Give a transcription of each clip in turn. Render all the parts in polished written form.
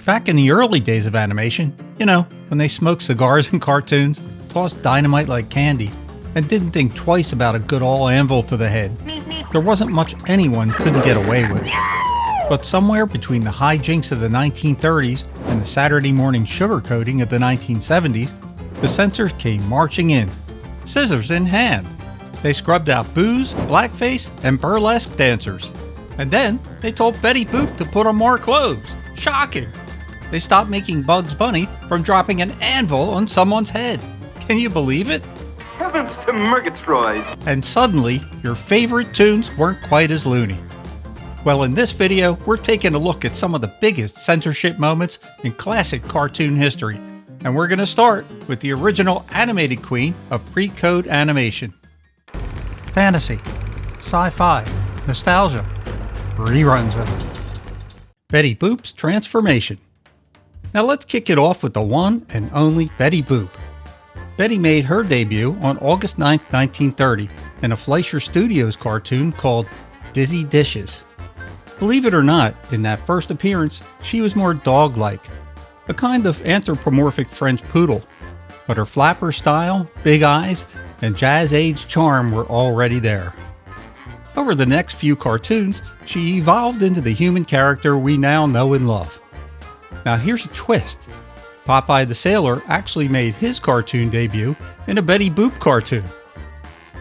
Back in the early days of animation, when they smoked cigars in cartoons, tossed dynamite like candy, and didn't think twice about a good ol' anvil to the head, there wasn't much anyone couldn't get away with. But somewhere between the hijinks of the 1930s and the Saturday morning sugarcoating of the 1970s, the censors came marching in, scissors in hand. They scrubbed out booze, blackface, and burlesque dancers. And then they told Betty Boop to put on more clothes. Shocking! They stopped making Bugs Bunny from dropping an anvil on someone's head. Can you believe it? Heavens to Murgatroyd! And suddenly, your favorite tunes weren't quite as loony. Well, in this video, we're taking a look at some of the biggest censorship moments in classic cartoon history. And we're going to start with the original animated queen of pre-code animation. Fantasy, sci-fi, nostalgia, reruns of it. Betty Boop's transformation. Now let's kick it off with the one and only Betty Boop. Betty made her debut on August 9, 1930 in a Fleischer Studios cartoon called Dizzy Dishes. Believe it or not, in that first appearance, she was more dog-like, a kind of anthropomorphic French poodle, but her flapper style, big eyes, and jazz-age charm were already there. Over the next few cartoons, she evolved into the human character we now know and love. Now here's a twist. Popeye the Sailor actually made his cartoon debut in a Betty Boop cartoon.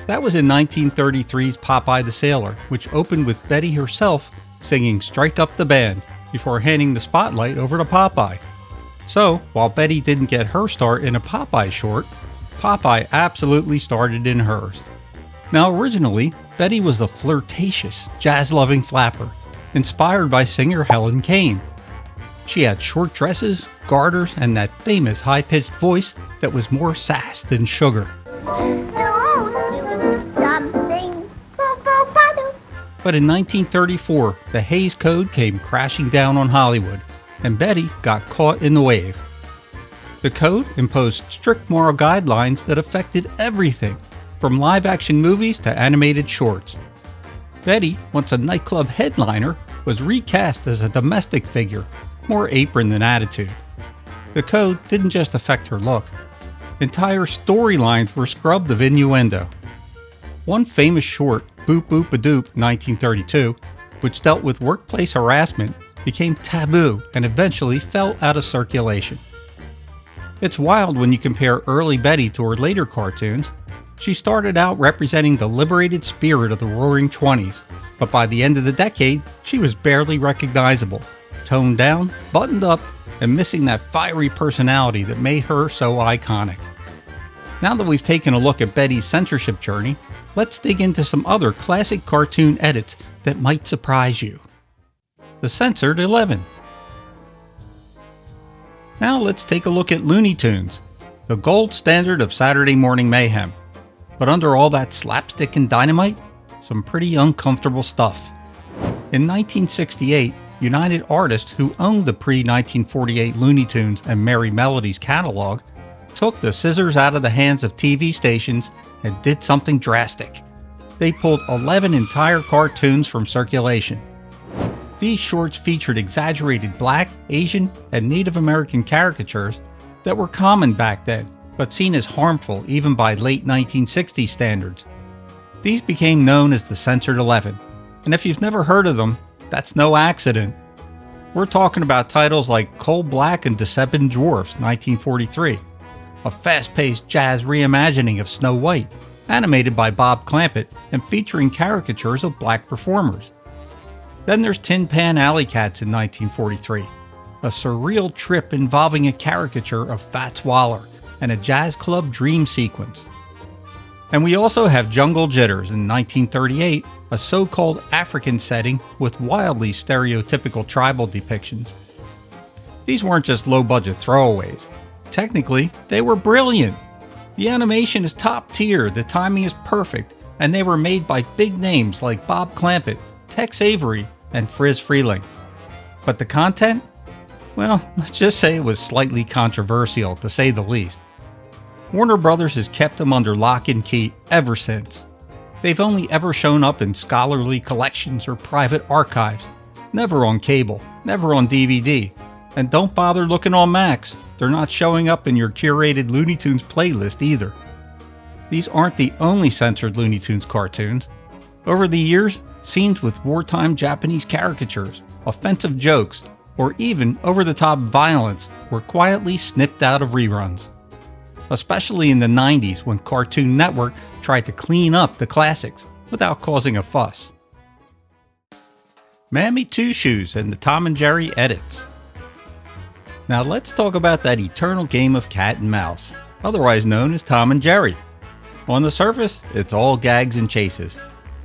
That was in 1933's Popeye the Sailor, which opened with Betty herself singing Strike Up the Band before handing the spotlight over to Popeye. So, while Betty didn't get her start in a Popeye short, Popeye absolutely started in hers. Now originally, Betty was a flirtatious, jazz-loving flapper, inspired by singer Helen Kane. She had short dresses, garters, and that famous high-pitched voice that was more sass than sugar. But in 1934, the Hays Code came crashing down on Hollywood, and Betty got caught in the wave. The code imposed strict moral guidelines that affected everything, from live-action movies to animated shorts. Betty, once a nightclub headliner, was recast as a domestic figure, more apron than attitude. The code didn't just affect her look. Entire storylines were scrubbed of innuendo. One famous short, Boop Boop a Doop 1932, which dealt with workplace harassment, became taboo and eventually fell out of circulation. It's wild when you compare early Betty to her later cartoons. She started out representing the liberated spirit of the Roaring '20s, but by the end of the decade, she was barely recognizable, toned down, buttoned up, and missing that fiery personality that made her so iconic. Now that we've taken a look at Betty's censorship journey, let's dig into some other classic cartoon edits that might surprise you. The Censored 11. Now let's take a look at Looney Tunes, the gold standard of Saturday morning mayhem. But under all that slapstick and dynamite, some pretty uncomfortable stuff. In 1968, United Artists, who owned the pre-1948 Looney Tunes and Merry Melodies catalog, took the scissors out of the hands of TV stations and did something drastic. They pulled 11 entire cartoons from circulation. These shorts featured exaggerated Black, Asian, and Native American caricatures that were common back then, but seen as harmful even by late 1960s standards. These became known as the Censored 11, and if you've never heard of them, that's no accident. We're talking about titles like Coal Black and Deceptive Dwarfs 1943, a fast-paced jazz reimagining of Snow White, animated by Bob Clampett and featuring caricatures of black performers. Then there's Tin Pan Alley Cats in 1943, a surreal trip involving a caricature of Fats Waller and a jazz club dream sequence. And we also have Jungle Jitters in 1938, a so-called African setting with wildly stereotypical tribal depictions. These weren't just low-budget throwaways. Technically, they were brilliant. The animation is top tier, the timing is perfect, and they were made by big names like Bob Clampett, Tex Avery, and Friz Freleng. But the content? Well, let's just say it was slightly controversial, to say the least. Warner Brothers has kept them under lock and key ever since. They've only ever shown up in scholarly collections or private archives, never on cable, never on DVD, And don't bother looking on Max, they're not showing up in your curated Looney Tunes playlist either. These aren't the only censored Looney Tunes cartoons. Over the years, scenes with wartime Japanese caricatures, offensive jokes, or even over-the-top violence were quietly snipped out of reruns. Especially in the 90s when Cartoon Network tried to clean up the classics without causing a fuss. Mammy Two Shoes and the Tom and Jerry edits. Now let's talk about that eternal game of cat and mouse, otherwise known as Tom and Jerry. On the surface, it's all gags and chases.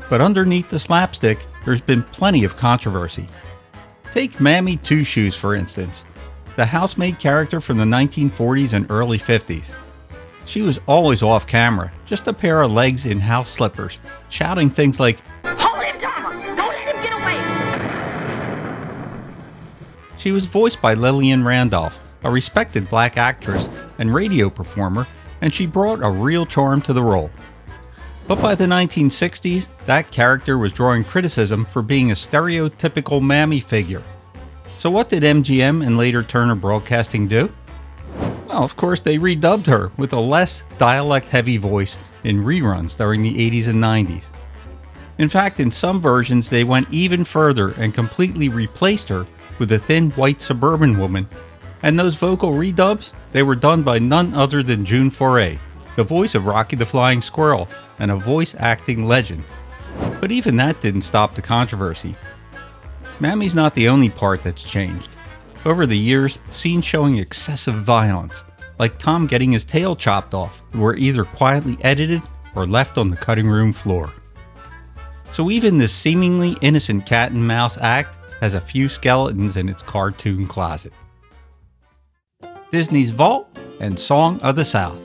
But underneath the slapstick, there's been plenty of controversy. Take Mammy Two Shoes for instance, the housemaid character from the 1940s and early 50s. She was always off camera, just a pair of legs in house slippers, shouting things like, "Hold him, Dharma! Don't let him get away!" She was voiced by Lillian Randolph, a respected black actress and radio performer, and she brought a real charm to the role. But by the 1960s, that character was drawing criticism for being a stereotypical mammy figure. So what did MGM and later Turner Broadcasting do? Well, of course, they redubbed her with a less dialect-heavy voice in reruns during the 80s and 90s. In fact, in some versions, they went even further and completely replaced her with a thin white suburban woman. And those vocal redubs, they were done by none other than June Foray, the voice of Rocky the Flying Squirrel and a voice acting legend. But even that didn't stop the controversy. Mammy's not the only part that's changed. Over the years, scenes showing excessive violence, like Tom getting his tail chopped off, were either quietly edited or left on the cutting room floor. So even this seemingly innocent cat and mouse act has a few skeletons in its cartoon closet. Disney's Vault and Song of the South.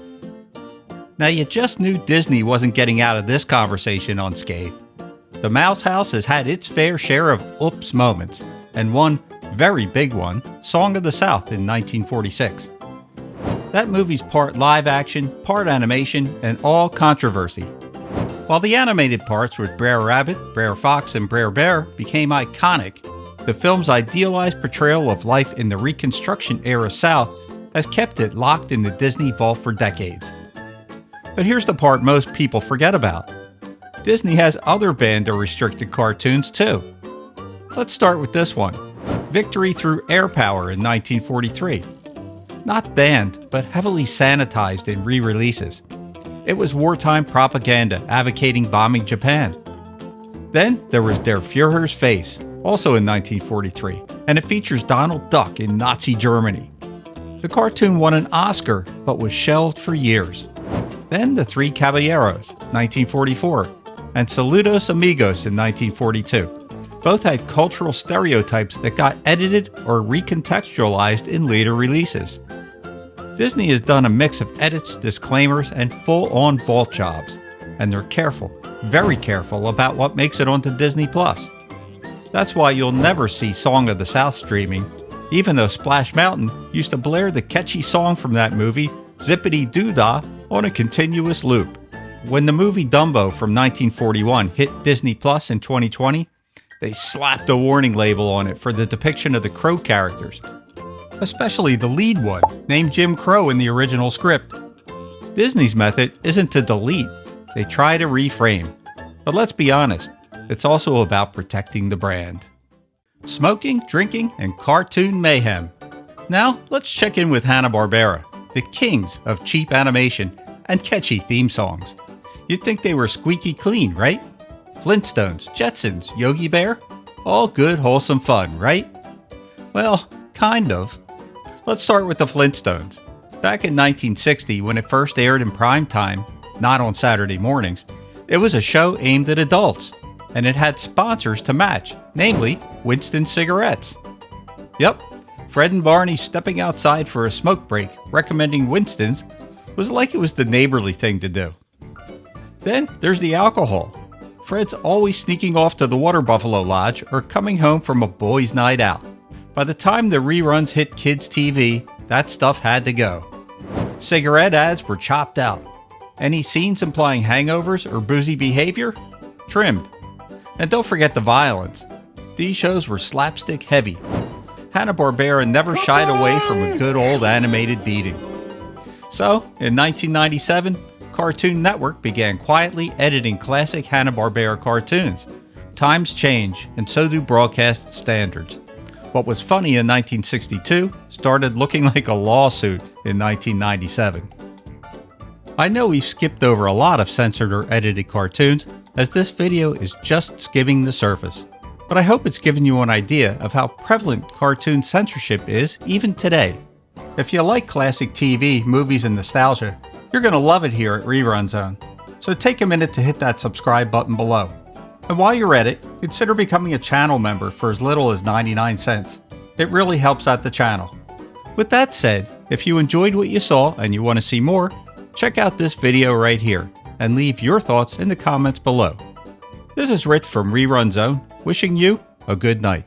Now you just knew Disney wasn't getting out of this conversation unscathed. The Mouse House has had its fair share of oops moments, and one very big one, Song of the South in 1946. That movie's part live action, part animation, and all controversy. While the animated parts with Brer Rabbit, Brer Fox, and Brer Bear became iconic, the film's idealized portrayal of life in the Reconstruction-era South has kept it locked in the Disney vault for decades. But here's the part most people forget about. Disney has other banned or restricted cartoons too. Let's start with this one, Victory Through Air Power in 1943. Not banned, but heavily sanitized in re-releases. It was wartime propaganda advocating bombing Japan. Then there was Der Führer's Face, also in 1943, and it features Donald Duck in Nazi Germany. The cartoon won an Oscar, but was shelved for years. Then The Three Caballeros, 1944, and Saludos Amigos in 1942. Both had cultural stereotypes that got edited or recontextualized in later releases. Disney has done a mix of edits, disclaimers, and full-on vault jobs, and they're careful, very careful about what makes it onto Disney+. That's why you'll never see Song of the South streaming, even though Splash Mountain used to blare the catchy song from that movie, Zippity Doo Dah, on a continuous loop. When the movie Dumbo from 1941 hit Disney Plus in 2020, they slapped a warning label on it for the depiction of the Crow characters, especially the lead one, named Jim Crow in the original script. Disney's method isn't to delete, they try to reframe. But let's be honest, it's also about protecting the brand. Smoking, drinking, and cartoon mayhem. Now, let's check in with Hanna-Barbera, the kings of cheap animation and catchy theme songs. You'd think they were squeaky clean, right? Flintstones, Jetsons, Yogi Bear? All good, wholesome fun, right? Well, kind of. Let's start with the Flintstones. Back in 1960, when it first aired in prime time, not on Saturday mornings, it was a show aimed at adults, and it had sponsors to match, namely Winston Cigarettes. Yep, Fred and Barney stepping outside for a smoke break, recommending Winston's, was like it was the neighborly thing to do. Then there's the alcohol. Fred's always sneaking off to the Water Buffalo Lodge or coming home from a boys' night out. By the time the reruns hit kids' TV, that stuff had to go. Cigarette ads were chopped out. Any scenes implying hangovers or boozy behavior? Trimmed. And don't forget the violence. These shows were slapstick heavy. Hanna-Barbera never shied away from a good old animated beating. So, in 1997, Cartoon Network began quietly editing classic Hanna-Barbera cartoons. Times change, and so do broadcast standards. What was funny in 1962 started looking like a lawsuit in 1997. I know we've skipped over a lot of censored or edited cartoons, as this video is just skimming the surface. But I hope it's given you an idea of how prevalent cartoon censorship is even today. If you like classic TV, movies, and nostalgia, you're going to love it here at Rerun Zone. So take a minute to hit that subscribe button below. And while you're at it, consider becoming a channel member for as little as 99 cents. It really helps out the channel. With that said, if you enjoyed what you saw and you want to see more, check out this video right here and leave your thoughts in the comments below. This is Rich from Rerun Zone, wishing you a good night.